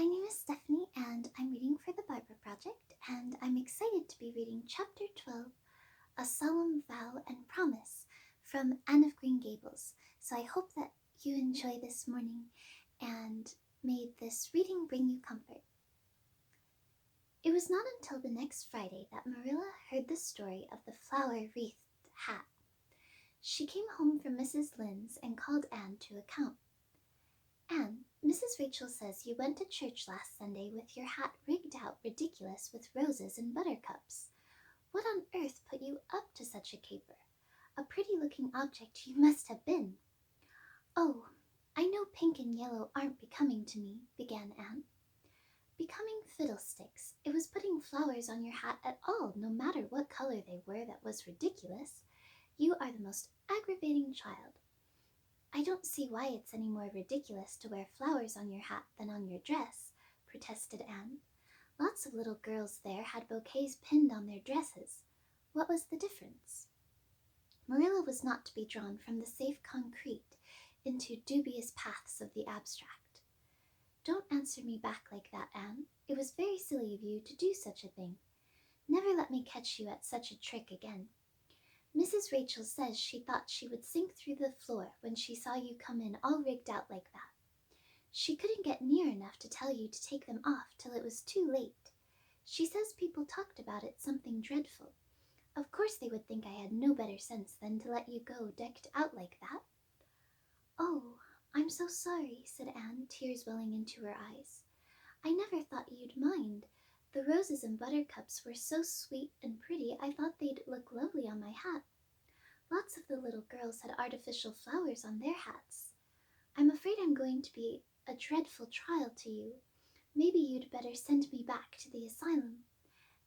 My name is Stephanie, and I'm reading for the Barbara Project, and I'm excited to be reading Chapter 12, A Solemn Vow and Promise, from Anne of Green Gables. So I hope that you enjoy this morning, and may this reading bring you comfort. It was not until the next Friday that Marilla heard the story of the flower-wreathed hat. She came home from Mrs. Lynde's and called Anne to account. Anne, Mrs. Rachel says you went to church last Sunday with your hat rigged out ridiculous with roses and buttercups. What on earth put you up to such a caper? A pretty-looking object you must have been. Oh, I know pink and yellow aren't becoming to me, began Anne. Becoming fiddlesticks. It was putting flowers on your hat at all, no matter what color they were, that was ridiculous. You are the most aggravating child. I don't see why it's any more ridiculous to wear flowers on your hat than on your dress, protested Anne. Lots of little girls there had bouquets pinned on their dresses. What was the difference? Marilla was not to be drawn from the safe concrete into dubious paths of the abstract. Don't answer me back like that, Anne. It was very silly of you to do such a thing. Never let me catch you at such a trick again. Mrs. Rachel says she thought she would sink through the floor when she saw you come in all rigged out like that. She couldn't get near enough to tell you to take them off till it was too late. She says people talked about it something dreadful. Of course they would think I had no better sense than to let you go decked out like that. Oh, I'm so sorry, said Anne, tears welling into her eyes. I never thought you'd mind. The roses and buttercups were so sweet and pretty I thought they'd look lovely on my hat. Lots of the little girls had artificial flowers on their hats. I'm afraid I'm going to be a dreadful trial to you. Maybe you'd better send me back to the asylum.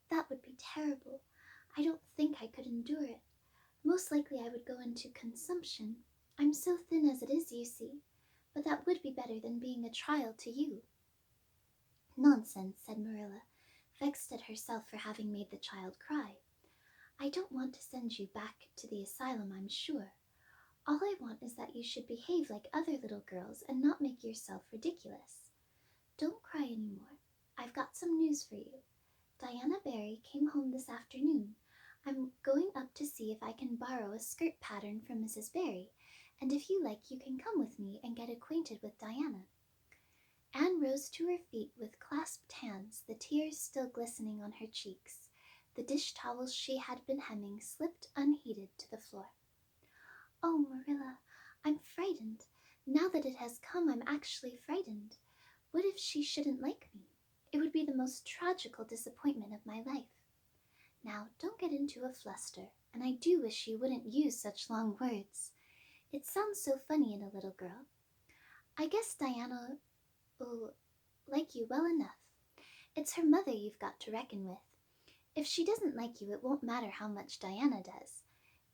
That would be terrible. I don't think I could endure it. Most likely I would go into consumption. I'm so thin as it is, you see. But that would be better than being a trial to you. Nonsense, said Marilla, vexed at herself for having made the child cry. I don't want to send you back to the asylum, I'm sure. All I want is that you should behave like other little girls and not make yourself ridiculous. Don't cry any more. I've got some news for you. Diana Barry came home this afternoon. I'm going up to see if I can borrow a skirt pattern from Mrs. Barry, and if you like you can come with me and get acquainted with Diana. Anne rose to her feet with clasped hands, the tears still glistening on her cheeks. The dish towels she had been hemming slipped unheeded to the floor. Oh, Marilla, I'm frightened. Now that it has come, I'm actually frightened. What if she shouldn't like me? It would be the most tragical disappointment of my life. Now, don't get into a fluster, and I do wish you wouldn't use such long words. It sounds so funny in a little girl. I guess Diana will like you well enough. It's her mother you've got to reckon with. If she doesn't like you, it won't matter how much Diana does.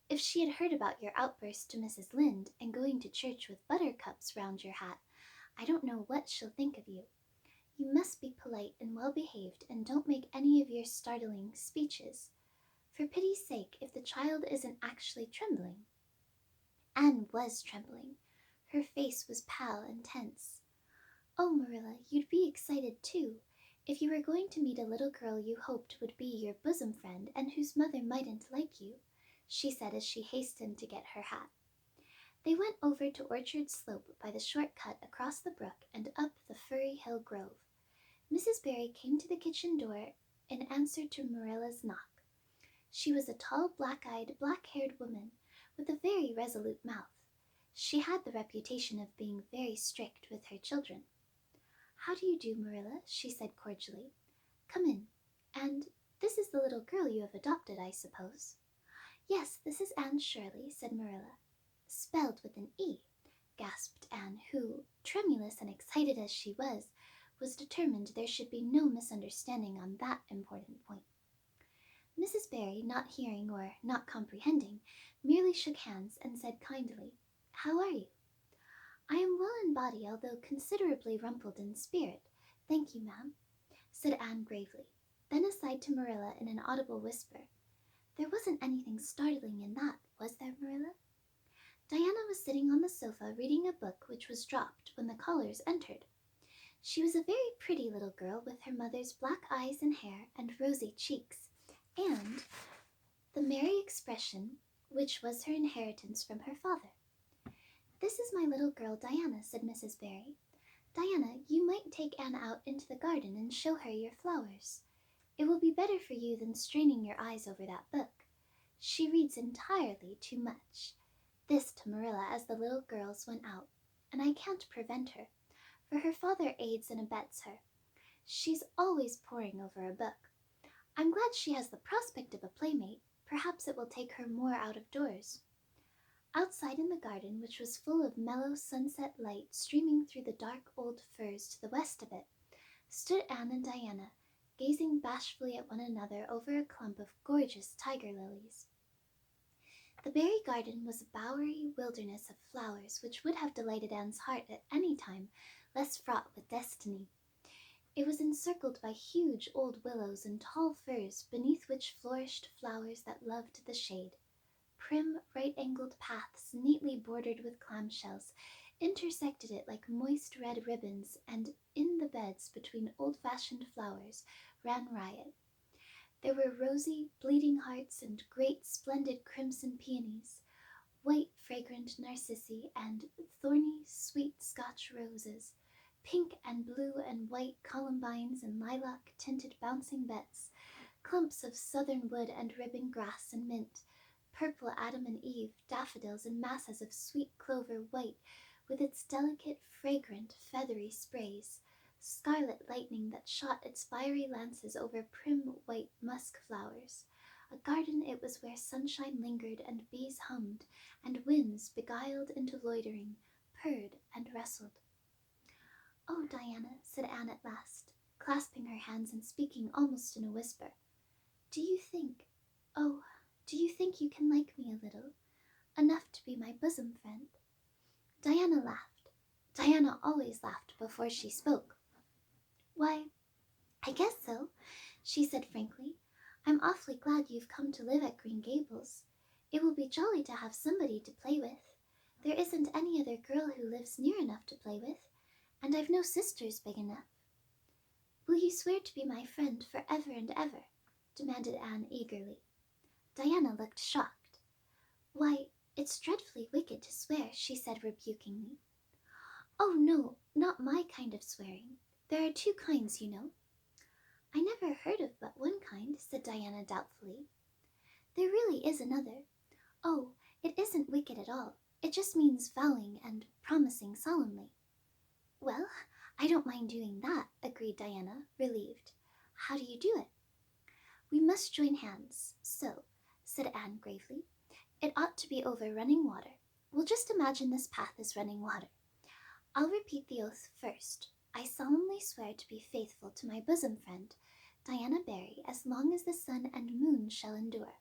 If she had heard about your outburst to Mrs. Lynde and going to church with buttercups round your hat, I don't know what she'll think of you. You must be polite and well-behaved and don't make any of your startling speeches. For pity's sake, if the child isn't actually trembling. Anne was trembling. Her face was pale and tense. Oh, Marilla, you'd be excited too, if you were going to meet a little girl you hoped would be your bosom friend and whose mother mightn't like you, she said as she hastened to get her hat. They went over to Orchard Slope by the short cut across the brook and up the Furry Hill Grove. Mrs. Barry came to the kitchen door in answer to Marilla's knock. She was a tall, black-eyed, black-haired woman with a very resolute mouth. She had the reputation of being very strict with her children. How do you do, Marilla? She said cordially. Come in. And this is the little girl you have adopted, I suppose. Yes, this is Anne Shirley, said Marilla. Spelled with an E, gasped Anne, who, tremulous and excited as she was determined there should be no misunderstanding on that important point. Mrs. Barry, not hearing or not comprehending, merely shook hands and said kindly, How are you? I am well in body, although considerably rumpled in spirit. Thank you, ma'am, said Anne gravely. Then aside to Marilla in an audible whisper, There wasn't anything startling in that, was there, Marilla? Diana was sitting on the sofa reading a book which was dropped when the callers entered. She was a very pretty little girl with her mother's black eyes and hair and rosy cheeks, and the merry expression which was her inheritance from her father. "This is my little girl Diana," said Mrs. Barry. "Diana, you might take Anne out into the garden and show her your flowers. It will be better for you than straining your eyes over that book. She reads entirely too much." This to Marilla as the little girls went out, "and I can't prevent her, for her father aids and abets her. She's always poring over a book. I'm glad she has the prospect of a playmate. Perhaps it will take her more out of doors." Outside in the garden, which was full of mellow sunset light streaming through the dark old firs to the west of it, stood Anne and Diana, gazing bashfully at one another over a clump of gorgeous tiger lilies. The berry garden was a bowery wilderness of flowers which would have delighted Anne's heart at any time less fraught with destiny. It was encircled by huge old willows and tall firs beneath which flourished flowers that loved the shade. Prim, right-angled paths, neatly bordered with clamshells, intersected it like moist red ribbons, and in the beds between old-fashioned flowers ran riot. There were rosy, bleeding hearts and great, splendid crimson peonies, white, fragrant narcissi, and thorny, sweet Scotch roses, pink and blue and white columbines and lilac-tinted bouncing bets, clumps of southern wood and ribbon grass and mint, purple Adam and Eve, daffodils, and masses of sweet clover white with its delicate, fragrant, feathery sprays, scarlet lightning that shot its fiery lances over prim white musk flowers. A garden it was where sunshine lingered and bees hummed, and winds, beguiled into loitering, purred and rustled. "Oh, Diana," said Anne at last, clasping her hands and speaking almost in a whisper, "do you think, oh, do you think you can like me a little, enough to be my bosom friend?" Diana laughed. Diana always laughed before she spoke. "Why, I guess so," she said frankly. "I'm awfully glad you've come to live at Green Gables. It will be jolly to have somebody to play with. There isn't any other girl who lives near enough to play with, and I've no sisters big enough." "Will you swear to be my friend for ever and ever?" demanded Anne eagerly. Diana looked shocked. "Why, it's dreadfully wicked to swear," she said rebukingly. "Oh, no, not my kind of swearing. There are two kinds, you know." "I never heard of but one kind," said Diana doubtfully. "There really is another. Oh, it isn't wicked at all. It just means vowing and promising solemnly." "Well, I don't mind doing that," agreed Diana, relieved. "How do you do it?" "We must join hands. So," said Anne gravely, "it ought to be over running water. We'll just imagine this path is running water. I'll repeat the oath first. I solemnly swear to be faithful to my bosom friend, Diana Barry, as long as the sun and moon shall endure.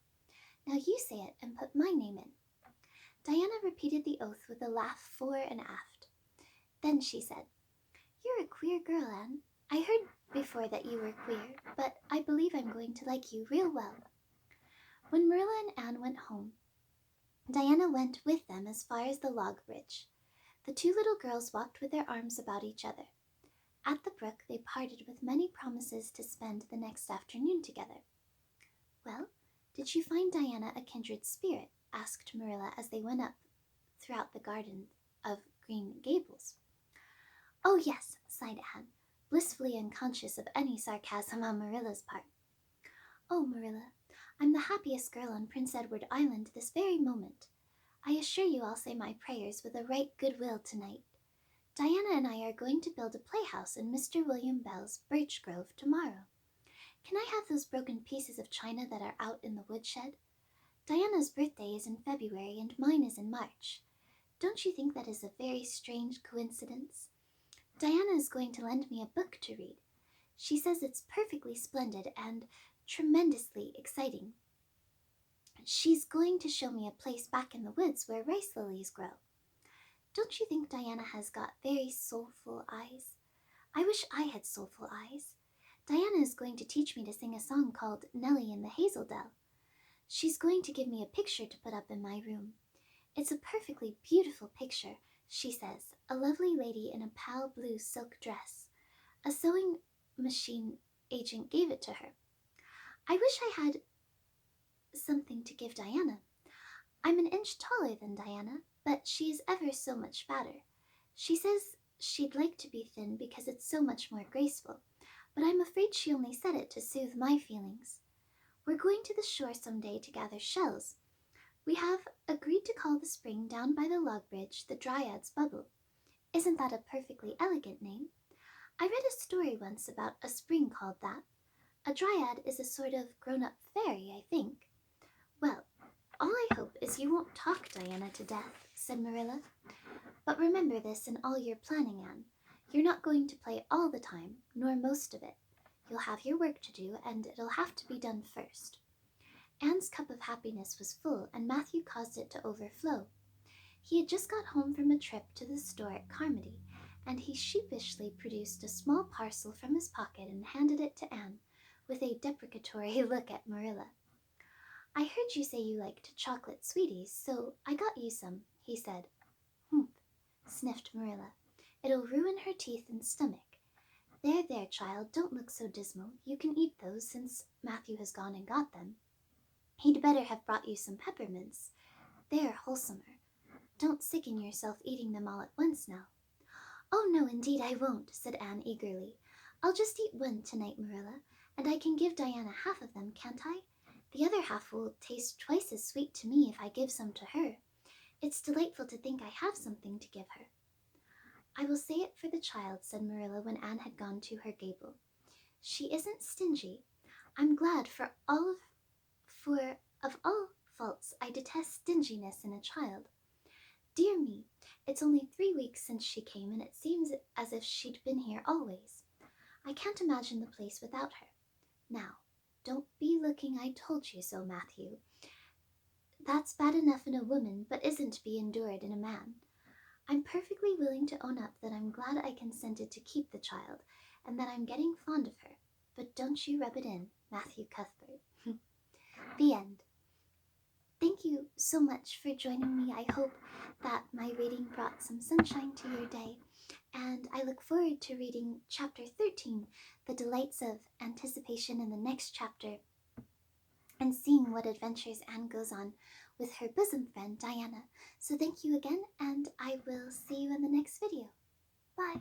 Now you say it and put my name in." Diana repeated the oath with a laugh fore and aft. Then she said, "You're a queer girl, Anne. I heard before that you were queer, but I believe I'm going to like you real well." When Marilla and Anne went home, Diana went with them as far as the log bridge. The two little girls walked with their arms about each other. At the brook they parted with many promises to spend the next afternoon together. "Well, did you find Diana a kindred spirit?" asked Marilla as they went up throughout the garden of Green Gables. "Oh, yes," sighed Anne, blissfully unconscious of any sarcasm on Marilla's part. "Oh, Marilla, I'm the happiest girl on Prince Edward Island this very moment. I assure you I'll say my prayers with a right good will tonight. Diana and I are going to build a playhouse in Mr. William Bell's birch grove tomorrow. Can I have those broken pieces of china that are out in the woodshed? Diana's birthday is in February and mine is in March. Don't you think that is a very strange coincidence? Diana is going to lend me a book to read. She says it's perfectly splendid and tremendously exciting. She's going to show me a place back in the woods where rice lilies grow. Don't you think Diana has got very soulful eyes? I wish I had soulful eyes. Diana is going to teach me to sing a song called Nellie in the Hazel Dell. She's going to give me a picture to put up in my room. It's a perfectly beautiful picture, she says, a lovely lady in a pale blue silk dress. A sewing machine agent gave it to her. I wish I had something to give Diana. I'm an inch taller than Diana, but she is ever so much fatter. She says she'd like to be thin because it's so much more graceful, but I'm afraid she only said it to soothe my feelings. We're going to the shore some day to gather shells. We have agreed to call the spring down by the log bridge the Dryad's Bubble. Isn't that a perfectly elegant name? I read a story once about a spring called that. A dryad is a sort of grown up fairy, I think. Well, all I hope is you won't talk Diana to death, said Marilla. But remember this in all your planning, Anne. You're not going to play all the time, nor most of it. You'll have your work to do, and it'll have to be done first. Anne's cup of happiness was full, and Matthew caused it to overflow. He had just got home from a trip to the store at Carmody, and he sheepishly produced a small parcel from his pocket and handed it to Anne, with a deprecatory look at Marilla. I heard you say you liked chocolate sweeties, so I got you some, he said. Humph, sniffed Marilla. It'll ruin her teeth and stomach. There, there, child, don't look so dismal. You can eat those since Matthew has gone and got them. He'd better have brought you some peppermints. They're wholesomer. Don't sicken yourself eating them all at once now. Oh, no, indeed I won't, said Anne eagerly. I'll just eat one tonight, Marilla, and I can give Diana half of them, can't I? The other half will taste twice as sweet to me if I give some to her. It's delightful to think I have something to give her. I will say it for the child, said Marilla when Anne had gone to her gable. She isn't stingy. I'm glad for of all faults I detest stinginess in a child. Dear me, it's only 3 weeks since she came, and it seems as if she'd been here always. I can't imagine the place without her. Now, don't be looking I told you so, Matthew. That's bad enough in a woman, but isn't to be endured in a man. I'm perfectly willing to own up that I'm glad I consented to keep the child, and that I'm getting fond of her. But don't you rub it in, Matthew Cuthbert. The end. Thank you so much for joining me. I hope that my reading brought some sunshine to your day, and I look forward to reading Chapter 13, The Delights of Anticipation, in the next chapter, and seeing what adventures Anne goes on with her bosom friend, Diana. So thank you again, and I will see you in the next video. Bye!